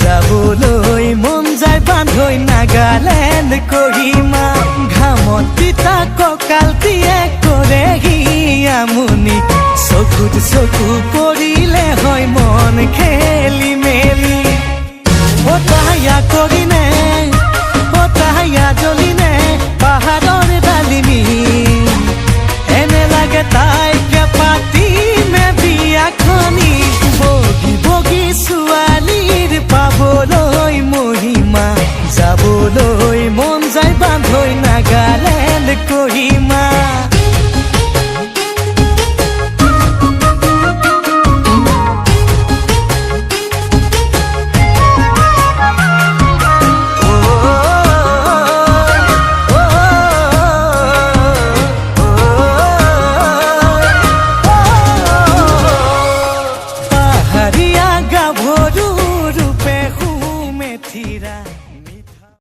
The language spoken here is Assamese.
যাবলৈ মন যায় বান্ধৈ নাগালেণ্ড কহিমা ঘামত তিতা কঁকাল টিয়ে কৰেহি আমনি চকুত চকু পৰিলে হয় মন খেলি মেলি